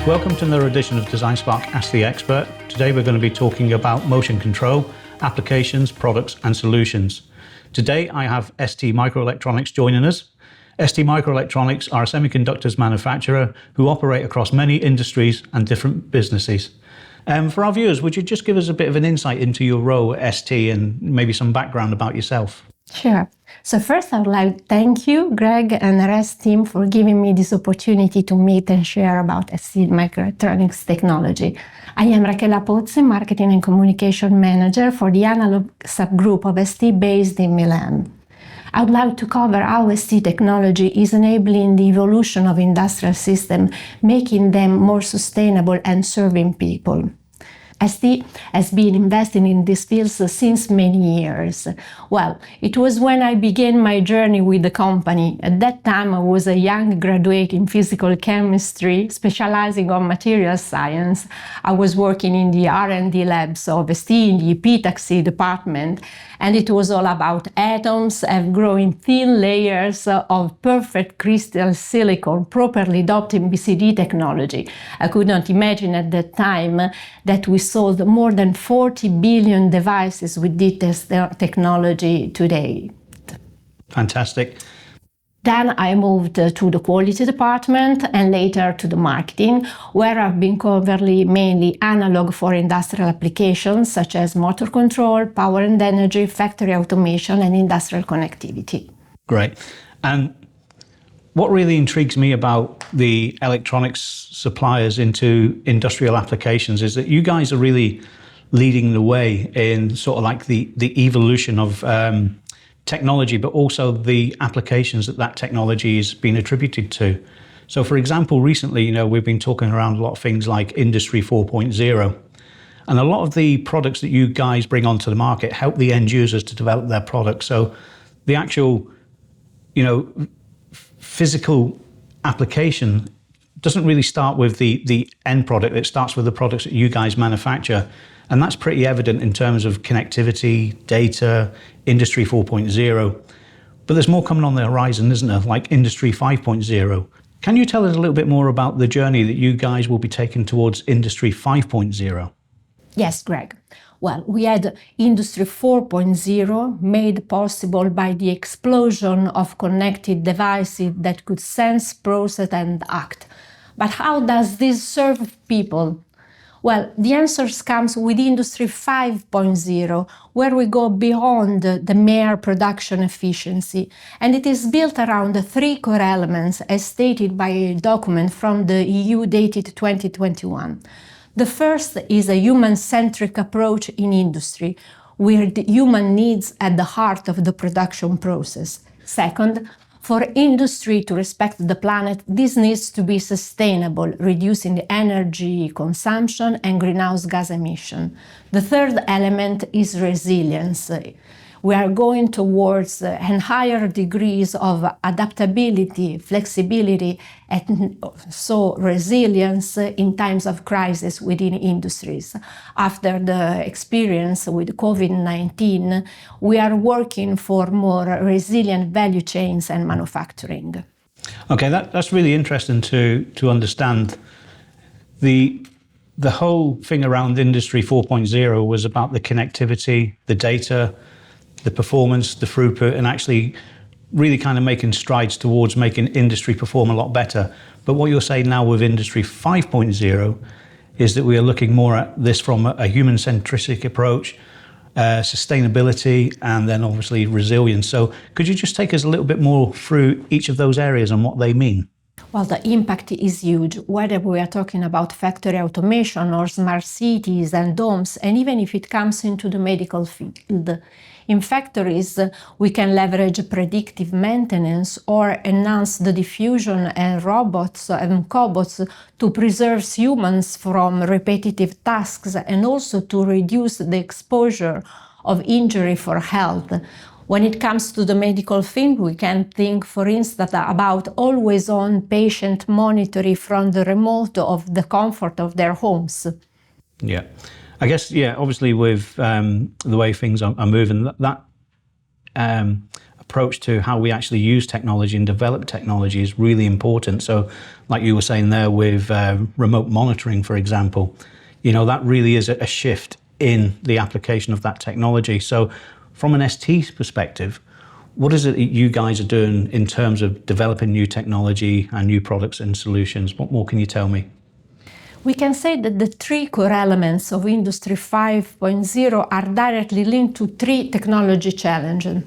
Welcome to another edition of DesignSpark Ask the Expert. Today we're going to be talking about motion control, applications, products and solutions. Today I have STMicroelectronics joining us. STMicroelectronics are a semiconductors manufacturer who operate across many industries and different businesses. For our viewers, would you just give us a bit of an insight into your role at ST and maybe some background about yourself? Sure. So first I would like to thank you, Greg, and the REST team for giving me this opportunity to meet and share about STMicroelectronics technology. I am Rachela Pozzi, Marketing and Communication Manager for the analog subgroup of ST based in Milan. I would like to cover how ST technology is enabling the evolution of industrial systems, making them more sustainable and serving people. ST has been investing in these fields since many years. Well, it was when I began my journey with the company. At that time, I was a young graduate in physical chemistry, specializing on material science. I was working in the R&D labs of ST in the epitaxy department, and it was all about atoms and growing thin layers of perfect crystal silicon, properly adopting BCD technology. I could not imagine at that time that we sold more than 40 billion devices with this technology today. Fantastic. Then I moved to the quality department and later to the marketing, where I've been covering mainly analog for industrial applications such as motor control, power and energy, factory automation, and industrial connectivity. Great. And what really intrigues me about the electronics suppliers into industrial applications is that you guys are really leading the way in sort of like the evolution of technology, but also the applications that technology is being attributed to. So for example, recently, we've been talking around a lot of things like Industry 4.0, and a lot of the products that you guys bring onto the market help the end users to develop their products. So the actual, physical application doesn't really start with the end product. It starts with the products that you guys manufacture. And that's pretty evident in terms of connectivity, data, Industry 4.0. But there's more coming on the horizon, isn't there? Like Industry 5.0. Can you tell us a little bit more about the journey that you guys will be taking towards Industry 5.0? Yes, Greg. Well, we had Industry 4.0 made possible by the explosion of connected devices that could sense, process, and act. But how does this serve people? Well, the answers comes with Industry 5.0, where we go beyond the mere production efficiency. And it is built around the three core elements as stated by a document from the EU dated 2021. The first is a human-centric approach in industry, where the human needs at the heart of the production process. Second, for industry to respect the planet, this needs to be sustainable, reducing the energy consumption and greenhouse gas emission. The third element is resilience. We are going towards higher degrees of adaptability, flexibility, and so resilience in times of crisis within industries. After the experience with COVID-19, we are working for more resilient value chains and manufacturing. Okay, that's really interesting to understand. The whole thing around Industry 4.0 was about the connectivity, the data, the performance, the throughput, and actually really kind of making strides towards making industry perform a lot better. But what you're saying now with Industry 5.0 is that we are looking more at this from a human-centric approach, sustainability, and then obviously resilience. So could you just take us a little bit more through each of those areas and what they mean? Well, the impact is huge, whether we are talking about factory automation or smart cities and domes, and even if it comes into the medical field. In factories, we can leverage predictive maintenance or enhance the diffusion and robots and cobots to preserve humans from repetitive tasks and also to reduce the exposure of injury for health. When it comes to the medical field, we can think, for instance, about always-on patient monitoring from the remote of the comfort of their homes. Yeah. I guess, obviously with the way things are moving, that approach to how we actually use technology and develop technology is really important. So like you were saying there with remote monitoring, for example, that really is a shift in the application of that technology. So from an ST perspective, what is it that you guys are doing in terms of developing new technology and new products and solutions? What more can you tell me? We can say that the three core elements of Industry 5.0 are directly linked to three technology challenges.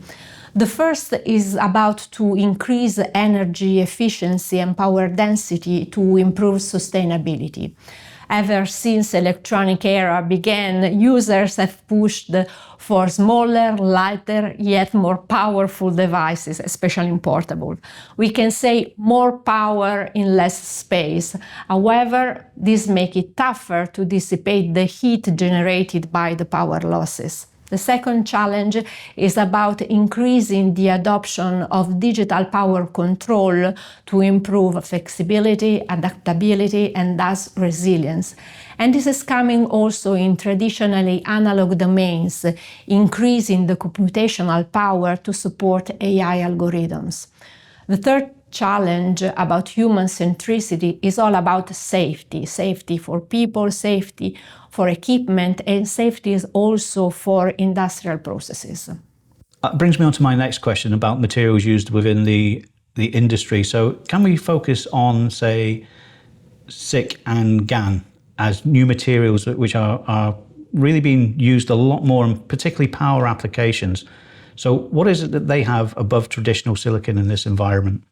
The first is about to increase energy efficiency and power density to improve sustainability. Ever since electronic era began, users have pushed for smaller, lighter, yet more powerful devices, especially in portable. We can say more power in less space. However, this makes it tougher to dissipate the heat generated by the power losses. The second challenge is about increasing the adoption of digital power control to improve flexibility, adaptability, and thus resilience. And this is coming also in traditionally analog domains, increasing the computational power to support AI algorithms. The third challenge about human centricity is all about safety. Safety for people, safety for equipment, and safety is also for industrial processes. That brings me on to my next question about materials used within the industry. So can we focus on, say, SiC and GaN as new materials which are really being used a lot more in particularly power applications? So what is it that they have above traditional silicon in this environment?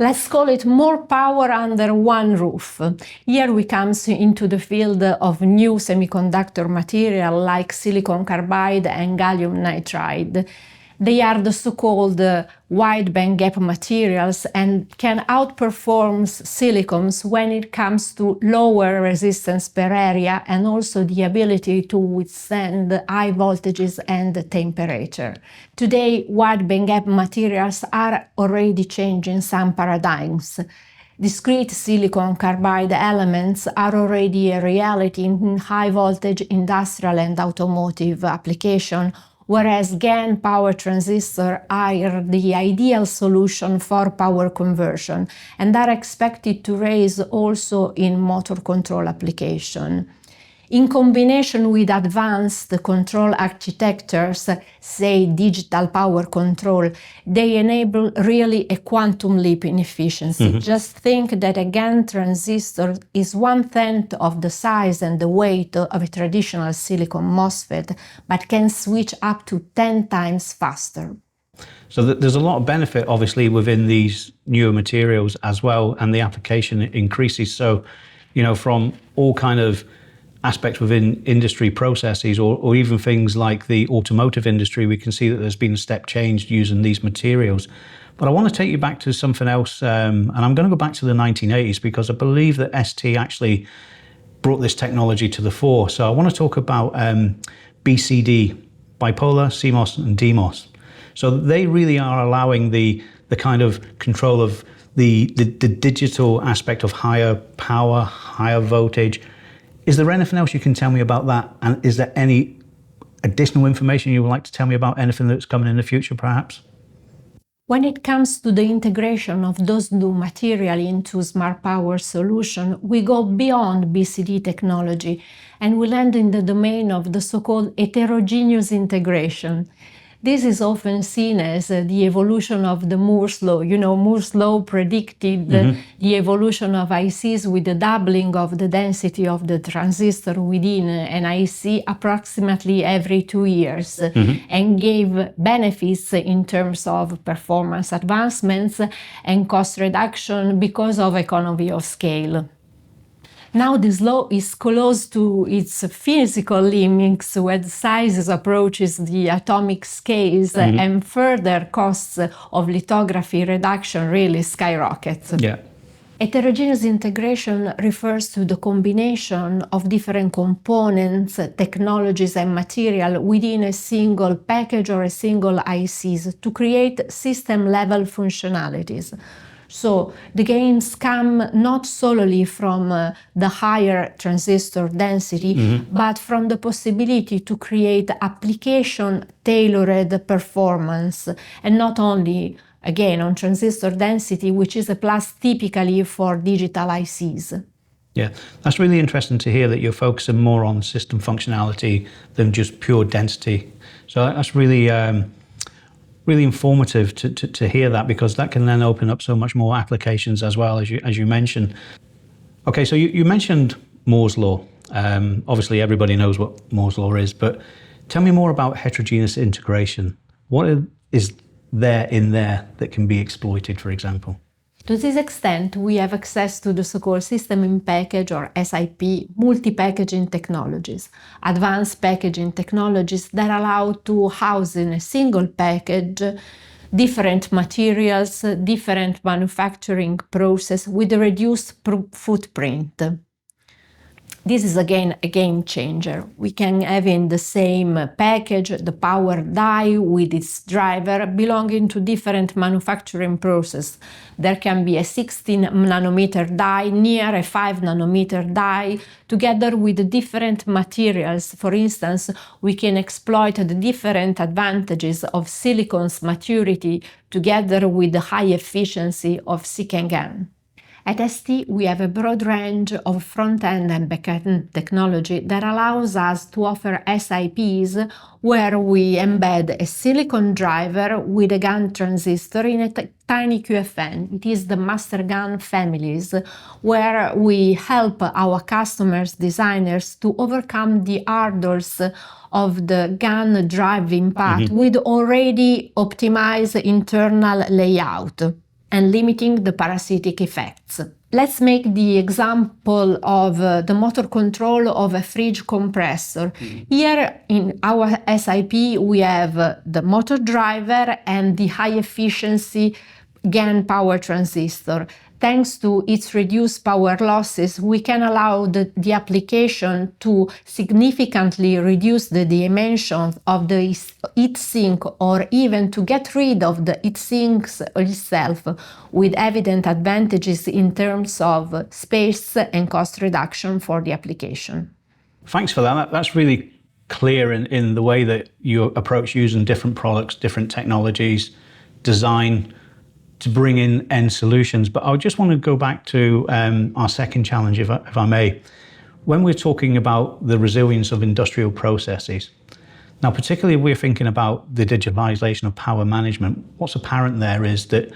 Let's call it more power under one roof. Here we come into the field of new semiconductor material like silicon carbide and gallium nitride. They are the so-called wide bandgap materials and can outperform silicons when it comes to lower resistance per area and also the ability to withstand high voltages and temperature. Today, wide bandgap materials are already changing some paradigms. Discrete silicon carbide elements are already a reality in high voltage industrial and automotive application, whereas GaN power transistors are the ideal solution for power conversion and are expected to rise also in motor control application. In combination with advanced control architectures, say digital power control, they enable really a quantum leap in efficiency. Just think that a GaN transistor is 1/10 of the size and the weight of a traditional silicon MOSFET, but can switch up to 10 times faster. So there's a lot of benefit, obviously, within these newer materials as well, and the application increases. So, from all kind of aspects within industry processes or even things like the automotive industry, we can see that there's been a step change using these materials. But I want to take you back to something else, and I'm going to go back to the 1980s because I believe that ST actually brought this technology to the fore. So I want to talk about BCD, bipolar, CMOS, and DMOS. So they really are allowing the kind of control of the digital aspect of higher power, higher voltage. Is there anything else you can tell me about that? And is there any additional information you would like to tell me about anything that's coming in the future, perhaps? When it comes to the integration of those new material into smart power solution, we go beyond BCD technology and we land in the domain of the so-called heterogeneous integration. This is often seen as the evolution of the Moore's law. Moore's law predicted the evolution of ICs with the doubling of the density of the transistor within an IC approximately every 2 years and gave benefits in terms of performance advancements and cost reduction because of economy of scale. Now this law is close to its physical limits when sizes approaches the atomic scales and further costs of lithography reduction really skyrocket. Yeah. Heterogeneous integration refers to the combination of different components, technologies and material within a single package or a single ICs to create system-level functionalities. So the gains come not solely from the higher transistor density, but from the possibility to create application-tailored performance, and not only, again, on transistor density, which is a plus typically for digital ICs. Yeah, that's really interesting to hear that you're focusing more on system functionality than just pure density. So that's really really informative to hear that, because that can then open up so much more applications as well, as you mentioned. Okay, so you mentioned Moore's law. Obviously, everybody knows what Moore's law is, but tell me more about heterogeneous integration. What is there in there that can be exploited, for example? To this extent, we have access to the so-called system in package, or SiP, multi-packaging technologies, advanced packaging technologies that allow to house in a single package different materials, different manufacturing process with a reduced footprint. This is again a game changer. We can have in the same package the power die with its driver belonging to different manufacturing process. There can be a 16 nanometer die near a 5 nanometer die together with different materials. For instance, we can exploit the different advantages of silicon's maturity together with the high efficiency of SiC and GaN. At ST, we have a broad range of front-end and back-end technology that allows us to offer SiPs where we embed a silicon driver with a GaN transistor in a tiny QFN. It is the master GaN families, where we help our customers, designers, to overcome the hurdles of the GaN driving path with already optimized internal layout and limiting the parasitic effects. Let's make the example of the motor control of a fridge compressor. Here in our SiP, we have the motor driver and the high efficiency GaN power transistor. Thanks to its reduced power losses, we can allow the application to significantly reduce the dimensions of the heat sink, or even to get rid of the heat sinks itself, with evident advantages in terms of space and cost reduction for the application. Thanks for that. That's really clear in the way that you approach using different products, different technologies, design, to bring in end solutions. But I just want to go back to our second challenge, if I may. When we're talking about the resilience of industrial processes, now particularly if we're thinking about the digitalization of power management, what's apparent there is that,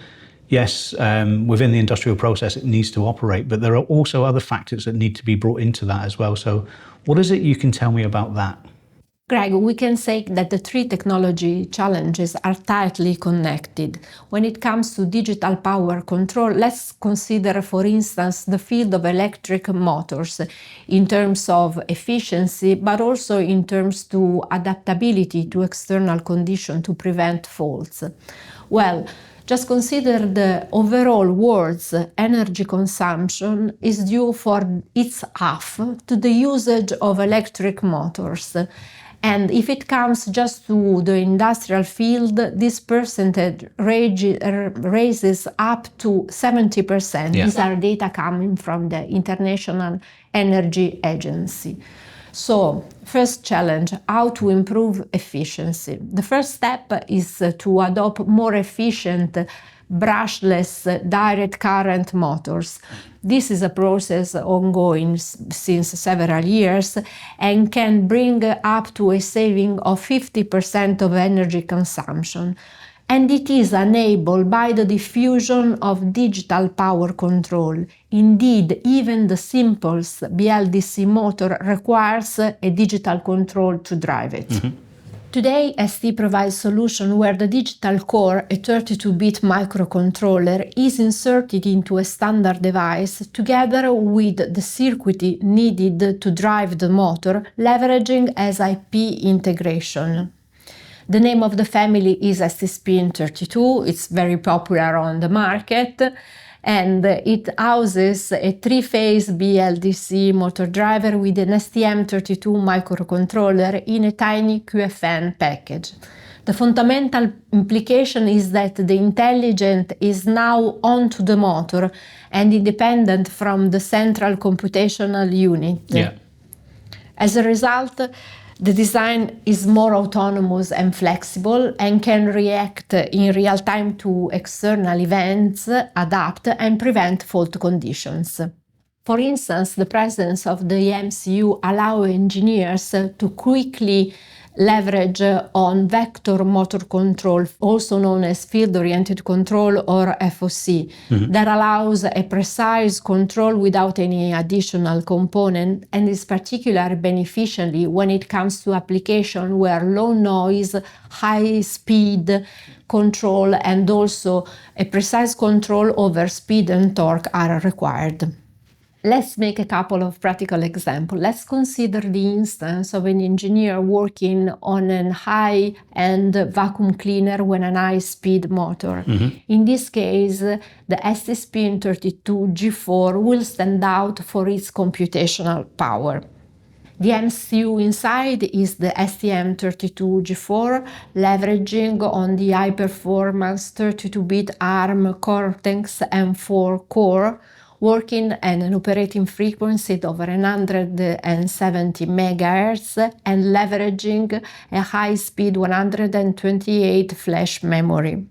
yes, within the industrial process it needs to operate, but there are also other factors that need to be brought into that as well. So what is it you can tell me about that? Greg, we can say that the three technology challenges are tightly connected. When it comes to digital power control, let's consider, for instance, the field of electric motors in terms of efficiency, but also in terms of adaptability to external conditions to prevent faults. Well, just consider the overall world's energy consumption is due for its half to the usage of electric motors. And if it comes just to the industrial field, this percentage raises up to 70%. Yeah. These are data coming from the International Energy Agency. So, first challenge, how to improve efficiency. The first step is to adopt more efficient brushless direct current motors. This is a process ongoing since several years and can bring up to a saving of 50% of energy consumption. And it is enabled by the diffusion of digital power control. Indeed, even the simplest BLDC motor requires a digital control to drive it. Today, ST provides solution where the digital core, a 32-bit microcontroller, is inserted into a standard device together with the circuitry needed to drive the motor, leveraging SiP integration. The name of the family is STSPIN32. It's very popular on the market, and it houses a three-phase BLDC motor driver with an STM32 microcontroller in a tiny QFN package. The fundamental implication is that the intelligence is now onto the motor and independent from the central computational unit. Yeah. As a result, the design is more autonomous and flexible and can react in real time to external events, adapt, and prevent fault conditions. For instance, the presence of the MCU allows engineers to quickly leverage on vector motor control, also known as field-oriented control or FOC, that allows a precise control without any additional component and is particularly beneficial when it comes to applications where low noise, high speed control and also a precise control over speed and torque are required. Let's make a couple of practical examples. Let's consider the instance of an engineer working on a high-end vacuum cleaner with an high-speed motor. In this case, the STSPIN32G4 will stand out for its computational power. The MCU inside is the STM32G4, leveraging on the high-performance 32-bit ARM Cortex-M4 core, working at an operating frequency of over 170 MHz and leveraging a high-speed 128 flash memory.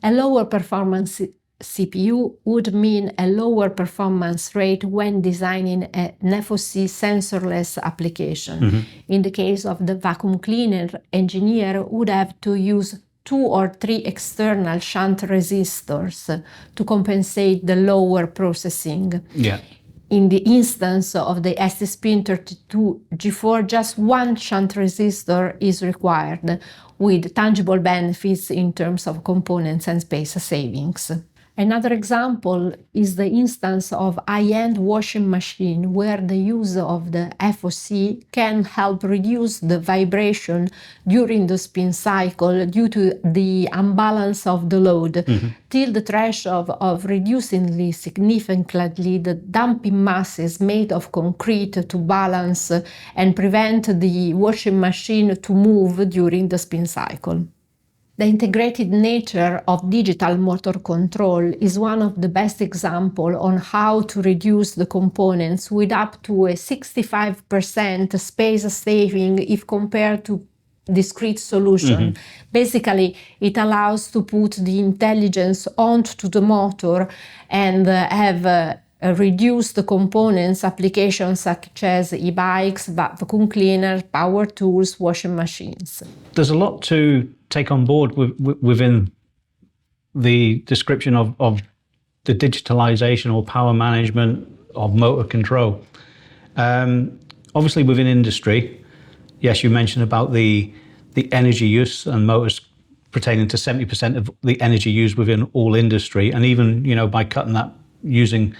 A lower performance CPU would mean a lower performance rate when designing an FOC sensorless application. In the case of the vacuum cleaner, engineer would have to use 2 or 3 external shunt resistors to compensate the lower processing. Yeah. In the instance of the STSPIN32G4, just one shunt resistor is required, with tangible benefits in terms of components and space savings. Another example is the instance of high-end washing machine, where the use of the FOC can help reduce the vibration during the spin cycle due to the imbalance of the load, till the threshold of reducing significantly the damping masses made of concrete to balance and prevent the washing machine to move during the spin cycle. The integrated nature of digital motor control is one of the best examples on how to reduce the components with up to a 65% space saving if compared to discrete solution. Basically, it allows to put the intelligence onto the motor and have reduce the components applications such as e-bikes, vacuum cleaners, power tools, washing machines. There's a lot to take on board within the description of the digitalization or power management of motor control. Obviously within industry, yes, you mentioned about the energy use and motors pertaining to 70% of the energy used within all industry. And even, by cutting that using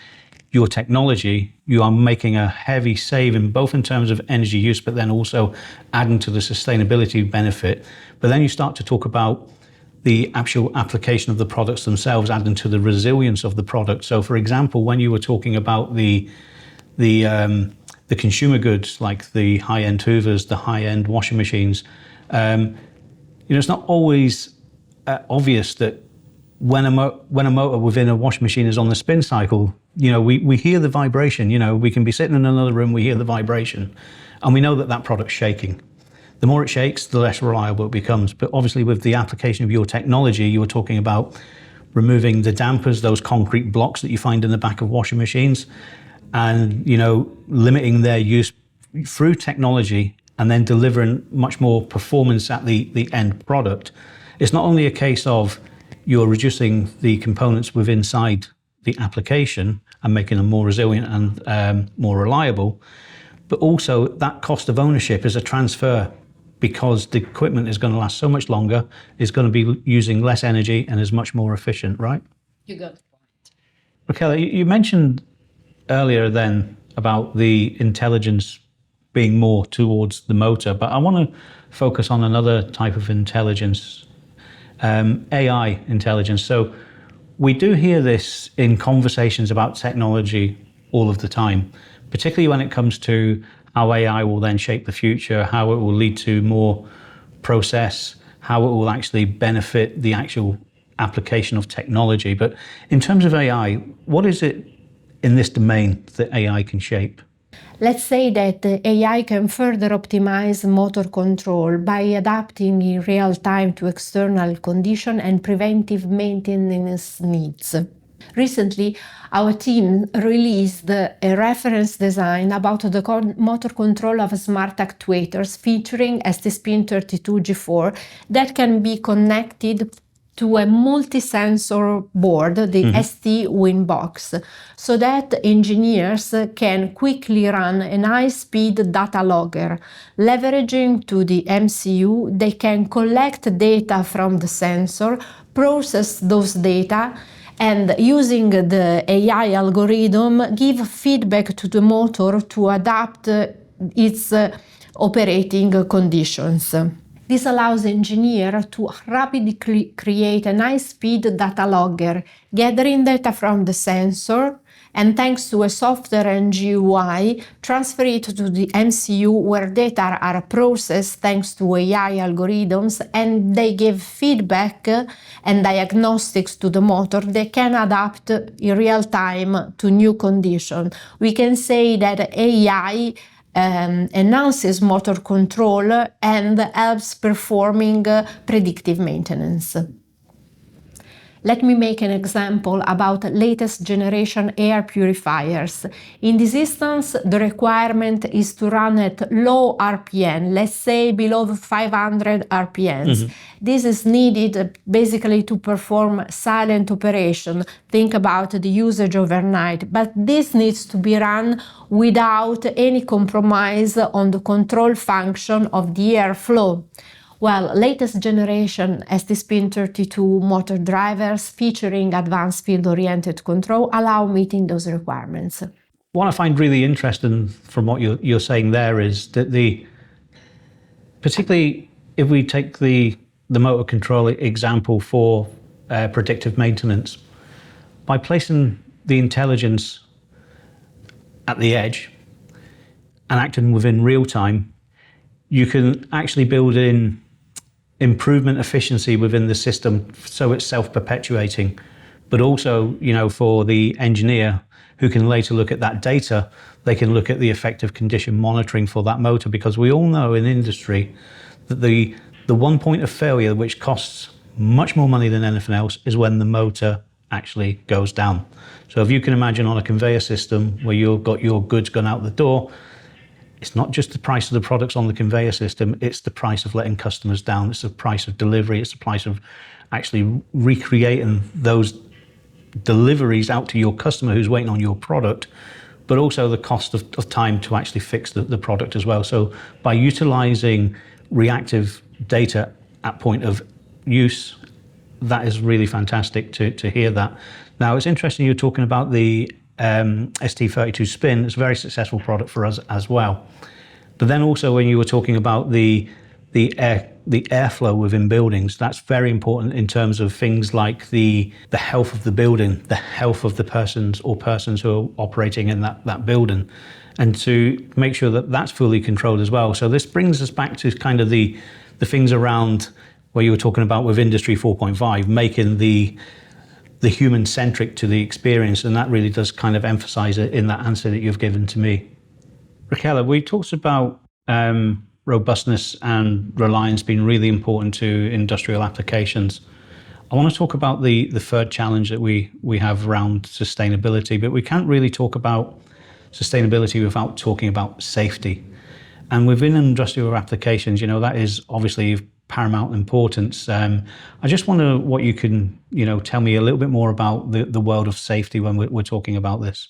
your technology, you are making a heavy saving, both in terms of energy use, but then also adding to the sustainability benefit. But then you start to talk about the actual application of the products themselves, adding to the resilience of the product. So, for example, when you were talking about the consumer goods, like the high-end Hoovers, the high-end washing machines, it's not always obvious that when a motor within a washing machine is on the spin cycle, we hear the vibration. We can be sitting in another room, we hear the vibration, and we know that product's shaking. The more it shakes, the less reliable it becomes. But obviously with the application of your technology, you were talking about removing the dampers, those concrete blocks that you find in the back of washing machines, and limiting their use through technology and then delivering much more performance at the end product. It's not only a case of you're reducing the components within inside the application and making them more resilient and more reliable, but also that cost of ownership is a transfer, because the equipment is going to last so much longer, is going to be using less energy and is much more efficient, right? You got the point. Raquel, you mentioned earlier then about the intelligence being more towards the motor, but I want to focus on another type of intelligence, AI intelligence. So we do hear this in conversations about technology all of the time, particularly when it comes to how AI will then shape the future, how it will lead to more process how it will actually benefit the actual application of technology. But in terms of AI, what is it in this domain that AI can shape? Let's say that AI can further optimize motor control by adapting in real time to external conditions and preventive maintenance needs. Recently, our team released a reference design about the motor control of smart actuators featuring STSPIN32G4 that can be connected to a multi-sensor board, the ST Winbox, so that engineers can quickly run a high-speed data logger. Leveraging to the MCU, they can collect data from the sensor, process those data, and using the AI algorithm, give feedback to the motor to adapt its operating conditions. This allows engineers to rapidly create a high-speed data logger, gathering data from the sensor, and thanks to a software and GUI, transfer it to the MCU where data are processed thanks to AI algorithms, and they give feedback and diagnostics to the motor. They can adapt in real time to new conditions. We can say that AI enhances motor control and helps performing predictive maintenance. Let me make an example about latest generation air purifiers. In this instance, the requirement is to run at low RPM, let's say below 500 RPMs. This is needed basically to perform silent operation. Think about the usage overnight, but this needs to be run without any compromise on the control function of the airflow. Well, latest generation STSPIN32 motor drivers featuring advanced field-oriented control allow meeting those requirements. What I find really interesting from what you're saying there is that particularly if we take the motor control example for predictive maintenance, by placing the intelligence at the edge and acting within real time, you can actually build in improvement efficiency within the system so it's self-perpetuating, but also, for the engineer who can later look at that data, they can look at the effective condition monitoring for that motor, because we all know in industry that the one point of failure which costs much more money than anything else is when the motor actually goes down. So if you can imagine on a conveyor system where you've got your goods gone out the door, it's not just the price of the products on the conveyor system, it's the price of letting customers down, it's the price of delivery, it's the price of actually recreating those deliveries out to your customer who's waiting on your product, but also the cost of time to actually fix the product as well. So by utilizing reactive data at point of use, that is really fantastic to hear that. Now, it's interesting you're talking about the ST32 spin. It's a very successful product for us as well. But then also when you were talking about the airflow within buildings, that's very important in terms of things like the health of the building, the health of the persons who are operating in that building, and to make sure that that's fully controlled as well. So this brings us back to kind of the things around where you were talking about with Industry 4.5, making the human-centric to the experience, and that really does kind of emphasize it in that answer that you've given to me. Raquel, we talked about robustness and reliance being really important to industrial applications. I want to talk about the third challenge that we have around sustainability, but we can't really talk about sustainability without talking about safety. And within industrial applications, that is obviously paramount importance. I just wonder what you can, tell me a little bit more about the world of safety when we're talking about this.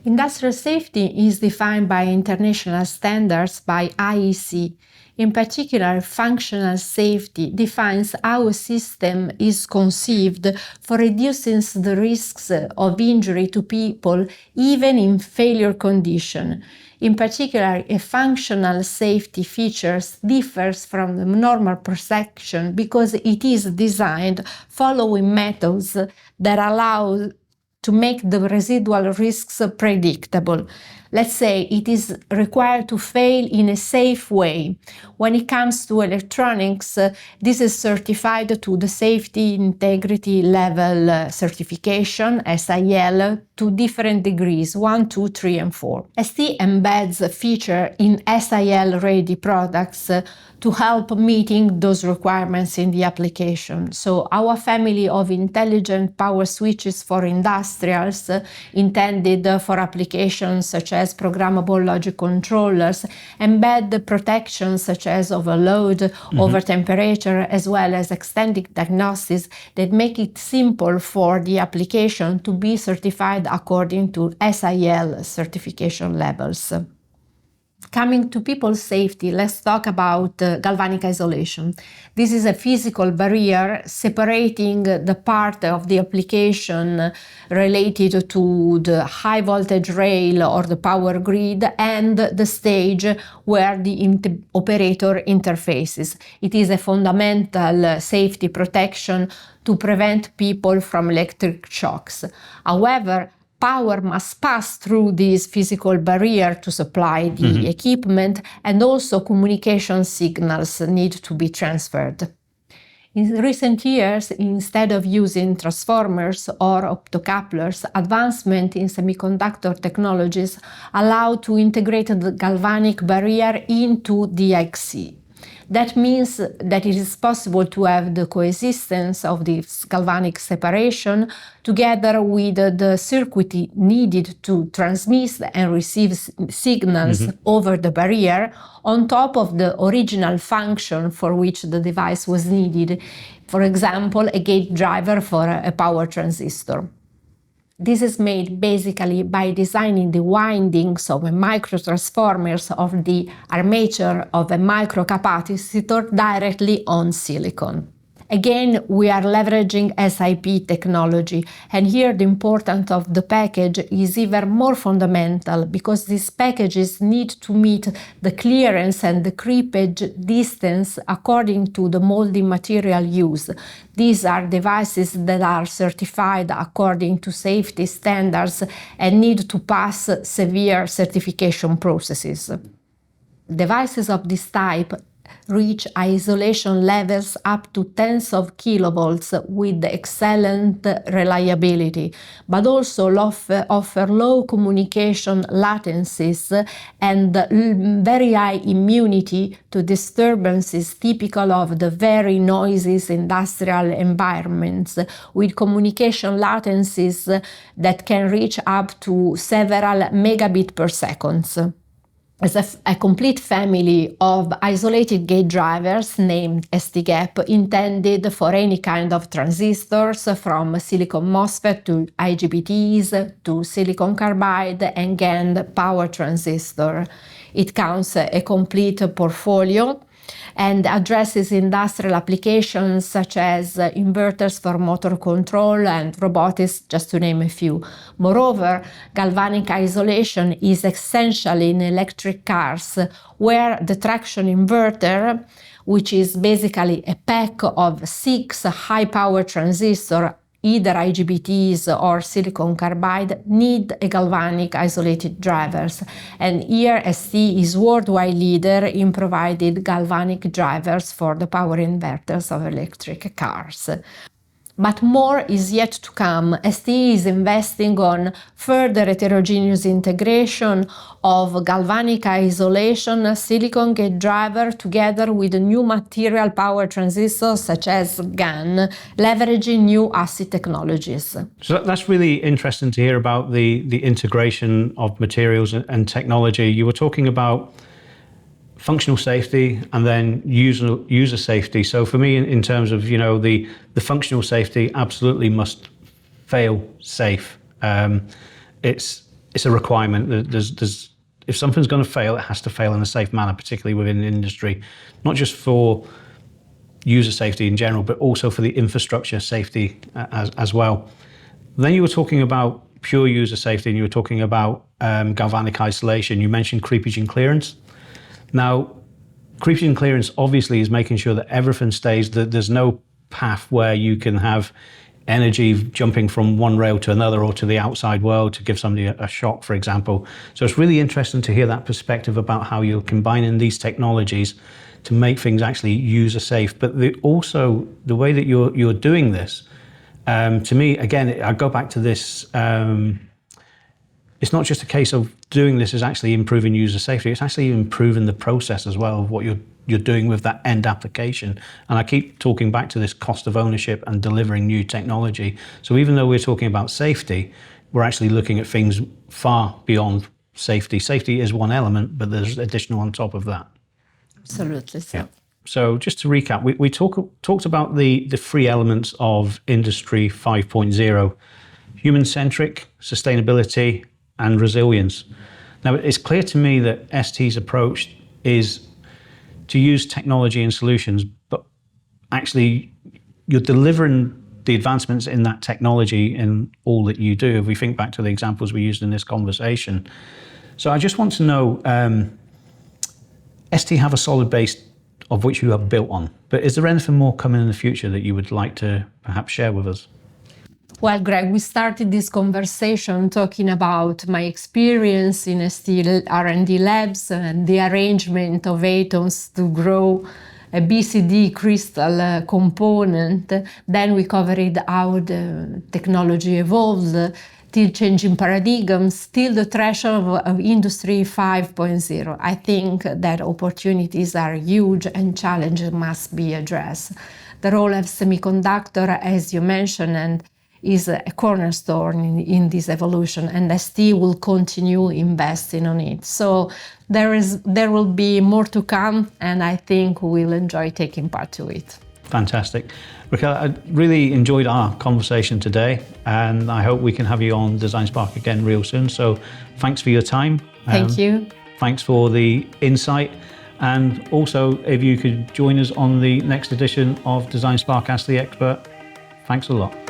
Industrial safety is defined by international standards by IEC. In particular, functional safety defines how a system is conceived for reducing the risks of injury to people, even in failure condition. In particular, a functional safety features differs from the normal protection because it is designed following methods that allow to make the residual risks predictable. let's say it is required to fail in a safe way. When it comes to electronics, this is certified to the Safety Integrity Level certification, SIL, to different degrees, 1, 2, 3, and 4. ST embeds a feature in SIL-ready products to help meeting those requirements in the application. So our family of intelligent power switches for industrials intended for applications such as programmable logic controllers embed the protections such as overload, over temperature, as well as extended diagnostics that make it simple for the application to be certified according to SIL certification levels. Coming to people's safety, let's talk about galvanic isolation. This is a physical barrier separating the part of the application related to the high voltage rail or the power grid and the stage where the operator interfaces. It is a fundamental safety protection to prevent people from electric shocks. However, power must pass through this physical barrier to supply the equipment, and also communication signals need to be transferred. In recent years, instead of using transformers or optocouplers, advancement in semiconductor technologies allow to integrate the galvanic barrier into the IC. That means that it is possible to have the coexistence of this galvanic separation together with the circuit needed to transmit and receive signals over the barrier on top of the original function for which the device was needed. For example, a gate driver for a power transistor. This is made basically by designing the windings of a microtransformers of the armature of a microcapacitor directly on silicon. Again, we are leveraging SiP technology, and here the importance of the package is even more fundamental because these packages need to meet the clearance and the creepage distance according to the molding material used. These are devices that are certified according to safety standards and need to pass severe certification processes. Devices of this type reach isolation levels up to tens of kilovolts with excellent reliability, but also offer low communication latencies and very high immunity to disturbances typical of the very noisy industrial environments, with communication latencies that can reach up to several megabits per second. As a complete family of isolated gate drivers named STGAP intended for any kind of transistors from silicon MOSFET to IGBTs to silicon carbide and GaN power transistor. It counts a complete portfolio and addresses industrial applications such as inverters for motor control and robotics, just to name a few. Moreover, galvanic isolation is essential in electric cars, where the traction inverter, which is basically a pack of 6 high-power transistors, either IGBTs or silicon carbide, need a galvanic isolated drivers. And here ST is worldwide leader in providing galvanic drivers for the power inverters of electric cars. But more is yet to come. ST is investing on further heterogeneous integration of galvanic isolation, silicon gate driver, together with new material power transistors such as GaN, leveraging new ASIC technologies. So that's really interesting to hear about the integration of materials and technology. You were talking about functional safety and then user safety. So for me, in terms of the functional safety, absolutely must fail safe. It's a requirement. There's if something's going to fail, it has to fail in a safe manner, particularly within the industry, not just for user safety in general, but also for the infrastructure safety as well. Then you were talking about pure user safety, and you were talking about galvanic isolation. You mentioned creepage and clearance. Now, creepage and clearance obviously is making sure that everything stays, that there's no path where you can have energy jumping from one rail to another or to the outside world to give somebody a shock, for example. So it's really interesting to hear that perspective about how you're combining these technologies to make things actually user safe. But also the way that you're doing this, to me, again, I go back to this, it's not just a case of doing this is actually improving user safety, it's actually improving the process as well of what you're doing with that end application. And I keep talking back to this cost of ownership and delivering new technology. So even though we're talking about safety, we're actually looking at things far beyond safety. Safety is one element, but there's additional on top of that. Absolutely. So. Yeah. So just to recap, we talked about the three elements of Industry 5.0, human-centric, sustainability, and resilience. Now, it's clear to me that ST's approach is to use technology and solutions, but actually you're delivering the advancements in that technology in all that you do, if we think back to the examples we used in this conversation. So I just want to know, ST have a solid base of which you have built on, but is there anything more coming in the future that you would like to perhaps share with us? Well, Greg, we started this conversation talking about my experience in ST R&D labs and the arrangement of atoms to grow a BCD crystal component. Then we covered how the technology evolved till changing paradigms, till the threshold of Industry 5.0. I think that opportunities are huge and challenges must be addressed. The role of semiconductor, as you mentioned, and is a cornerstone in this evolution, and ST will continue investing on it. So there will be more to come, and I think we'll enjoy taking part to it. Fantastic. Raquel, I really enjoyed our conversation today, and I hope we can have you on DesignSpark again real soon. So thanks for your time. Thank you. Thanks for the insight. And also, if you could join us on the next edition of DesignSpark Ask the Expert, thanks a lot.